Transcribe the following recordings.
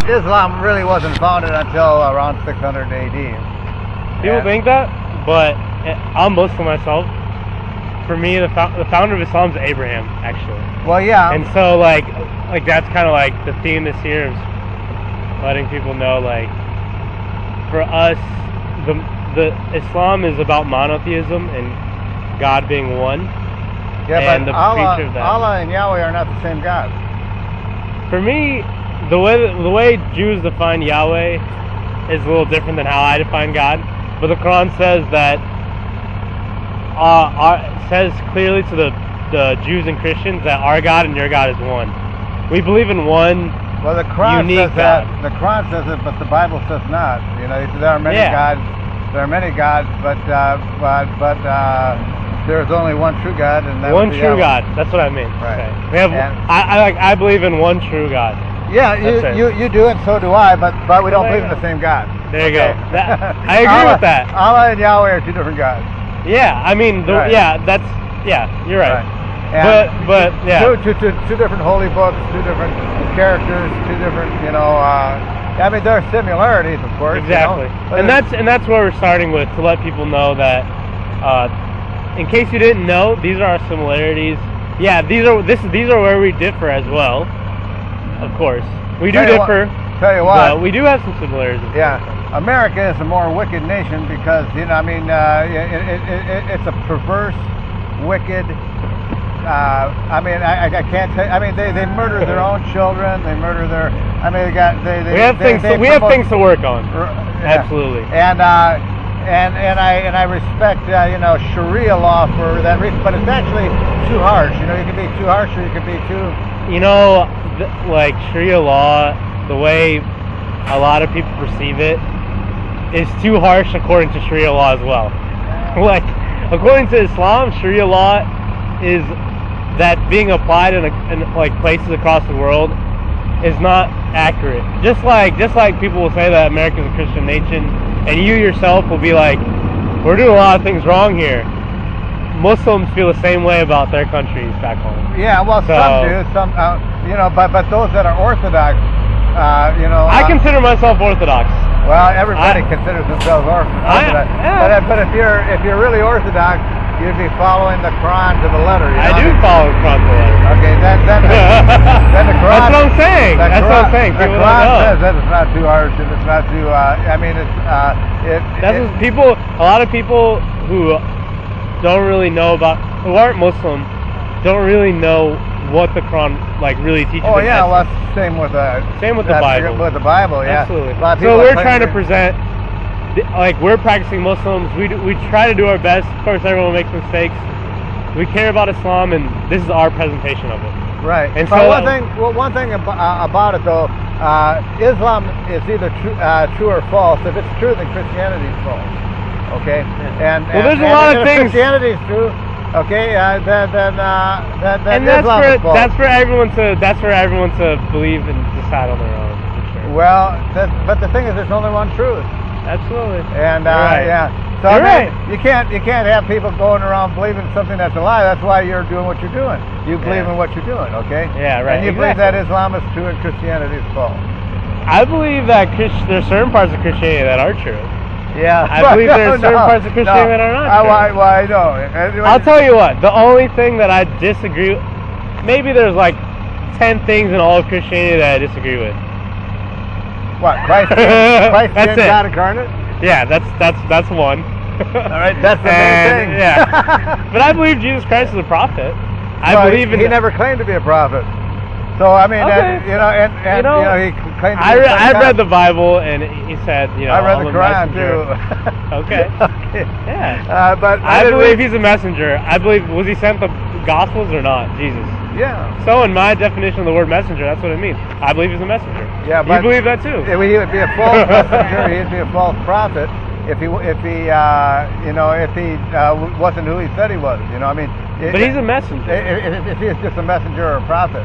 Islam really wasn't founded until around 600 AD. People think that, but I'm Muslim myself. For me, the founder of Islam is Abraham, actually. Well, yeah. And so, like that's kind of like the theme this year is letting people know, like, for us, the Islam is about monotheism and God being one. Yeah, and but of that. Allah and Yahweh are not the same God. For me, the way Jews define Yahweh is a little different than how I define God. But the Quran says that says clearly to the Jews and Christians that our God and your God is one. We believe in one. Well, the Quran unique says that. God. The Quran says it, but the Bible says not. You know, there are many gods. There are many gods, but there's only one true God, and that one true God. That's what I mean. Right. Okay. We have. I believe in one true God. Yeah, you do, and so do I. But we don't believe in the same God. There you go. I agree with that. Allah and Yahweh are two different gods. Yeah, I mean, right. You're right. But yeah, two different holy books, two different characters, two different, I mean, there are similarities, of course. Exactly, and that's where we're starting with, to let people know that, in case you didn't know, these are our similarities. Yeah, these are where we differ as well. Of course, we do differ. Tell you what, but we do have some similarities. Yeah. America is a more wicked nation because, it's a perverse, wicked, I can't tell, they murder their own children, they murder their, we have things to work on. Yeah. Absolutely. And I respect, Sharia law for that reason, but it's actually too harsh. You can be too harsh or you can be too... like Sharia law, the way a lot of people perceive it, is too harsh according to Sharia law as well. Like, according to Islam, Sharia law is that being applied in like places across the world is not accurate. Just like people will say that America's a Christian nation, and you yourself will be like, we're doing a lot of things wrong here. Muslims feel the same way about their countries back home. Yeah, well, some do. Some, but those that are Orthodox, I consider myself Orthodox. Well, everybody considers themselves Orthodox. But if you're really Orthodox, you'd be following the Quran to the letter. I do follow the Quran to the letter. Okay, then the Quran. That's what I'm saying. The Quran says that it's not too harsh and it's not too. A lot of people who don't really know who aren't Muslim, don't really know what the Quran really teaches. Oh yeah, well, same with the Bible. With the Bible, yeah. Absolutely. So we're trying to present, we're practicing Muslims. We try to do our best. Of course, everyone makes mistakes. We care about Islam, and this is our presentation of it. Right. And so one thing about it though, Islam is either true or false. If it's true, then Christianity is false. Okay. And there's a lot of things. Christianity is true. Okay, then that's for everyone to believe and decide on their own. For sure. Well, but the thing is, there's only one truth. Absolutely. And right. Yeah, so you can't have people going around believing something that's a lie. That's why you're doing what you're doing. You believe in what you're doing. Okay. Yeah, right. And you believe that Islam is true and Christianity is false. I believe that there's certain parts of Christianity that are true. Yeah, I believe there's certain parts of Christianity that are not true. Why no? I'll tell you what. The only thing that I disagree with, maybe there's 10 things in all of Christianity that I disagree with. What? Christ is God incarnate? Yeah, that's one. All right, that's the main thing. Yeah, but I believe Jesus Christ is a prophet. He never claimed to be a prophet. So he claimed. I read the Bible, and he said, I read the Quran too. Okay. Yeah. But I believe he's a messenger. Was he sent the Gospels or not? Jesus. Yeah. So in my definition of the word messenger, that's what it means. I believe he's a messenger. Yeah, but you believe that too. He would be a false messenger. He'd be a false prophet if he wasn't who he said he was. But he's a messenger. If he's just a messenger or a prophet.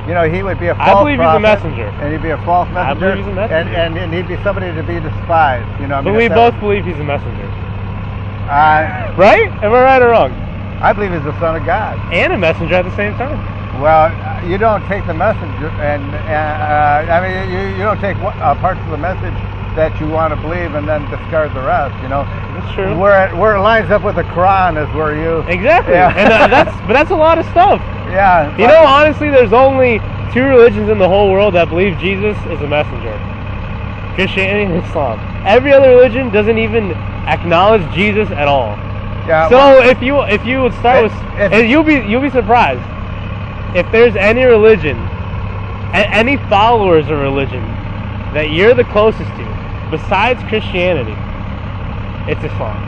He would be a false prophet. I believe he's a messenger. And he'd be a false messenger. I believe he's a messenger. And he'd be somebody to be despised. But we both believe he's a messenger. Right? Am I right or wrong? I believe he's the Son of God. And a messenger at the same time. Well, you don't take the message, and I mean, you don't take parts of the message that you want to believe and then discard the rest. You know, That's true. Where it lines up with the Quran is where you Exactly. Yeah. And that's a lot of stuff. Yeah. You know, honestly, there's only 2 religions in the whole world that believe Jesus is a messenger: Christianity and Islam. Every other religion doesn't even acknowledge Jesus at all. Yeah. So well, if you would start with, and you'll be surprised if there's any religion, any followers of religion that you're the closest to, besides Christianity, it's Islam.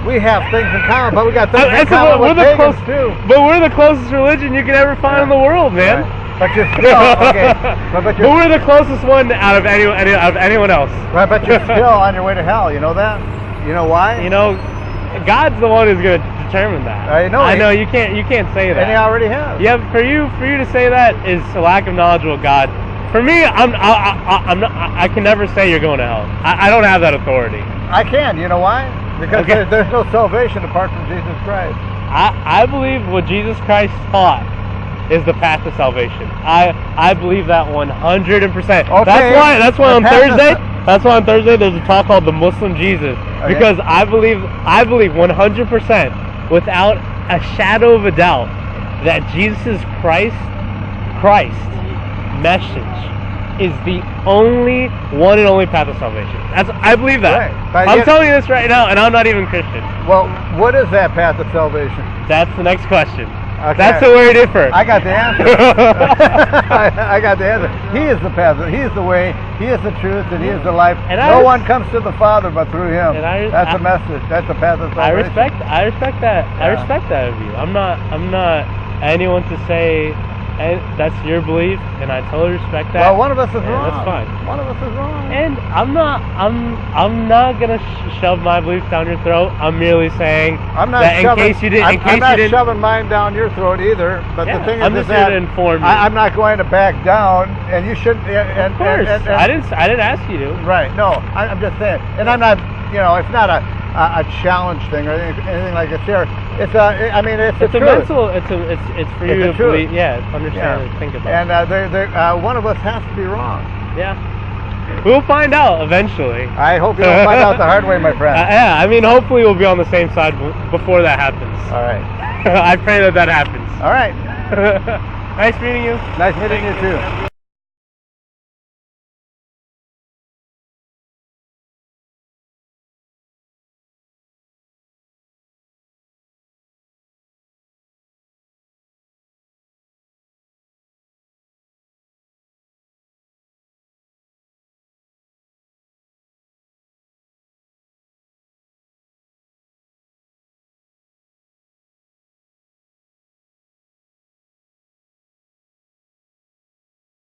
we have things in common, but we got things in That's common what- with we're the pagans close- too. But we're the closest religion you could ever find in the world, man. Right. But you're still okay. But But you're, we're the closest one out of anyone else. right, but you're still on your way to hell. You know that? You know why? You know, God's the one who's going to determine that. I know. I know you can't say that. And he already has. Yeah, for you to say that is a lack of knowledge of God. For me, I can never say you're going to hell. I don't have that authority. I can. You know why? Because Okay. there's no salvation apart from Jesus Christ. I believe what Jesus Christ taught is the path to salvation. I believe that 100%. Okay. That's why The on path to Thursday. That's why on Thursday there's a talk called the Muslim Jesus, Okay. because I believe 100% without a shadow of a doubt that Jesus Christ message is the only one and only path of salvation. I believe that. Right. But I'm yet- telling you this right now, and I'm not even Christian. Well, what is that path of salvation? That's the next question. Okay. That's where we differ. I got the answer. I got the answer. He is the path. He is the way. He is the truth, and he is the life. And No one comes to the Father but through him. And That's the message. That's the path of I salvation. respect that. I Yeah. respect that of you. I'm not anyone to say that's your belief, and I totally respect that. Well, one of us is Yeah, wrong. that's fine. One of us is wrong. And I'm not gonna shove my beliefs down your throat. I'm merely saying I'm not that shoving, in case you didn't. I'm not shoving mine down your throat either. But Yeah, the thing I'm is just that here to inform you. I'm not going to back down, and you shouldn't. And, Of course, I didn't ask you to. Right. No, I'm just saying, and I'm not. You know, it's not a challenge thing or anything like this here. It's I mean, it's the It's a truth. mental. It's for It's you the to truth. believe. Yeah, understand Yeah. and think about. And one of us has to be wrong. Yeah, we'll find out eventually. I hope you'll find out the hard way, my friend. Yeah, I mean, hopefully we'll be on the same side before that happens. All right. I pray that happens. All right. Nice meeting you. Nice meeting you too.